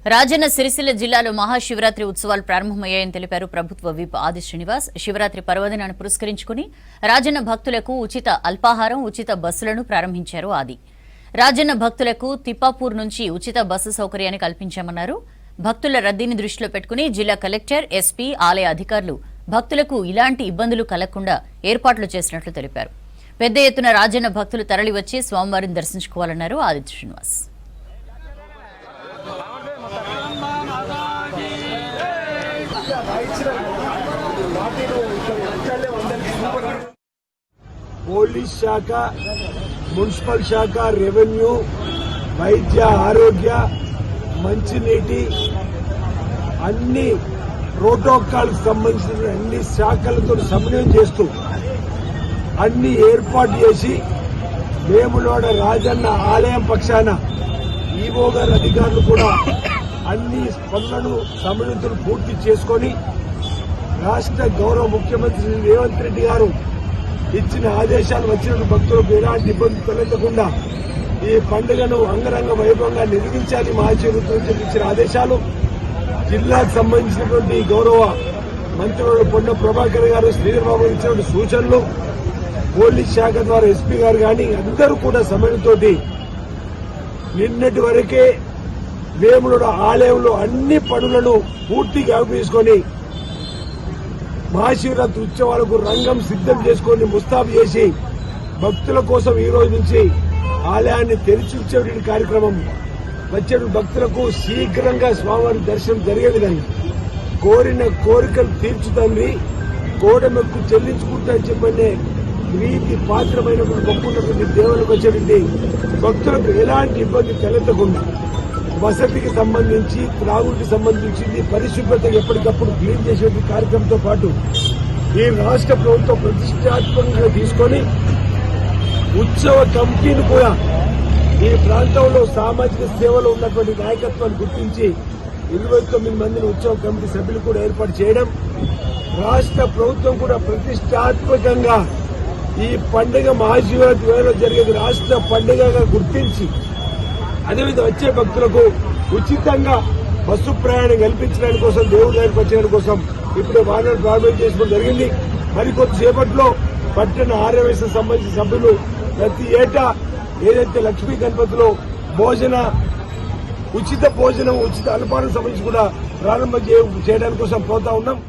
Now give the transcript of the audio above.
రాజన్న సిరిసిల్ల జిల్లాలో మహాశివరాత్రి ఉత్సవాలు ప్రారంభమయ్యాయని తెలిపారు ప్రభుత్వ విప్ ఆది శ్రీనివాస్. శివరాత్రి పర్వదినాన్ని పురస్కరించుకుని రాజన్న భక్తులకు ఉచిత అల్పాహారం, ఉచిత బస్సులను ప్రారంభించారు ఆది. రాజన్న భక్తులకు తిప్పాపూర్ నుంచి ఉచిత బస్సు సౌకర్యాన్ని కల్పించామన్నారు. భక్తుల రద్దీని దృష్టిలో పెట్టుకుని జిల్లా కలెక్టర్, ఎస్పీ, ఆలయ అధికారులు భక్తులకు ఇలాంటి ఇబ్బందులు కలగకుండా ఏర్పాట్లు చేసినట్లు తెలిపారు. పెద్ద ఎత్తున రాజన్న భక్తులు తరలివచ్చి స్వామివారిని దర్శించుకోవాలన్నారు ఆది శ్రీనివాస్. పోలీస్ శాఖ, మున్సిపల్ శాఖ, రెవెన్యూ, వైద్య ఆరోగ్య, మంచినీటి అన్ని ప్రోటోకాల్ సంబంధించిన అన్ని శాఖలతో సమన్వయం చేస్తూ అన్ని ఏర్పాటు చేసి వేములవాడ రాజన్న ఆలయం పక్షాన ఈవో గారి అధికారులు కూడా అన్ని పనులను సమన్వయం పూర్తి చేసుకుని రాష్ట్ర గౌరవ ముఖ్యమంత్రి రేవంత్ రెడ్డి గారు ఇచ్చిన ఆదేశాలు వచ్చిన భక్తులకు ఎలాంటి ఇబ్బంది తలెత్తకుండా ఈ పండుగను అంగరంగ వైభవంగా నిర్వహించాలి మహాశివరాత్రి ఇచ్చిన ఆదేశాలు. జిల్లాకు సంబంధించినటువంటి గౌరవ మంత్రులు పొన్న ప్రభాకర్ గారు, శ్రీధర్బాబు ఇచ్చినటువంటి సూచనలు, పోలీస్ శాఖ ద్వారా ఎస్పీ గారు కానీ అందరూ కూడా సమయంతోటి నిన్నటి వరకే వేములవాడ ఆలయంలో అన్ని పనులను పూర్తిగా తీసుకొని మహాశివరాత్రి ఉత్సవాలకు రంగం సిద్దం చేసుకుని ముస్తాబు చేసి భక్తుల కోసం ఈ రోజు నుంచి ఆలయాన్ని తెరిచి ఉంచే కార్యక్రమం వచ్చే భక్తులకు శీఘ్రంగా స్వామివారి దర్శనం జరిగే విధంగా కోరిన కోరికలు తీర్చుతండి, కోడమెక్కు చెల్లించుకుంటారని చెప్పండి ప్రీతి పాత్రమైనటువంటి మొక్కున్నటువంటి దేవులకు వచ్చేటువంటి భక్తులకు ఎలాంటి ఇబ్బంది తలెత్తకుండా వసతికి సంబంధించి, త్రాగుడికి సంబంధించి పరిశుభ్రత ఎప్పటికప్పుడు క్లీన్ చేసే కార్యక్రమంతో పాటు ఈ రాష్ట్ర ప్రభుత్వం ప్రతిష్టాత్మకంగా తీసుకొని ఉత్సవ కమిటీని కూడా ఈ ప్రాంతంలో సామాజిక సేవలో ఉన్నటువంటి నాయకత్వాన్ని గుర్తించి 29 మందిని ఉత్సవ కమిటీ సభ్యులు కూడా ఏర్పాటు చేయడం, రాష్ట్ర ప్రభుత్వం కూడా ప్రతిష్టాత్మకంగా ఈ పండుగ మహాశివరాత్రి వేళలో జరిగేది రాష్ట్ర పండుగగా గుర్తించి అదేవిధంగా వచ్చే భక్తులకు ఉచితంగా బస్సు ప్రయాణం కల్పించడానికి కోసం, దేవుడి దగ్గరికి వచ్చేయడం కోసం ఇప్పుడే వాహనాలు ప్రారంభం చేసుకోవడం జరిగింది. మరికొద్దిసేపట్లో పట్టణ ఆర్యవేశ సంబంధించిన సభ్యులు ప్రతి ఏటా ఏదైతే లక్ష్మీ గణపతిలో ఉచిత భోజనం, ఉచిత అల్పాహారం సంబంధించి కూడా ప్రారంభం చేయడానికి కోసం పోతా ఉన్నాం.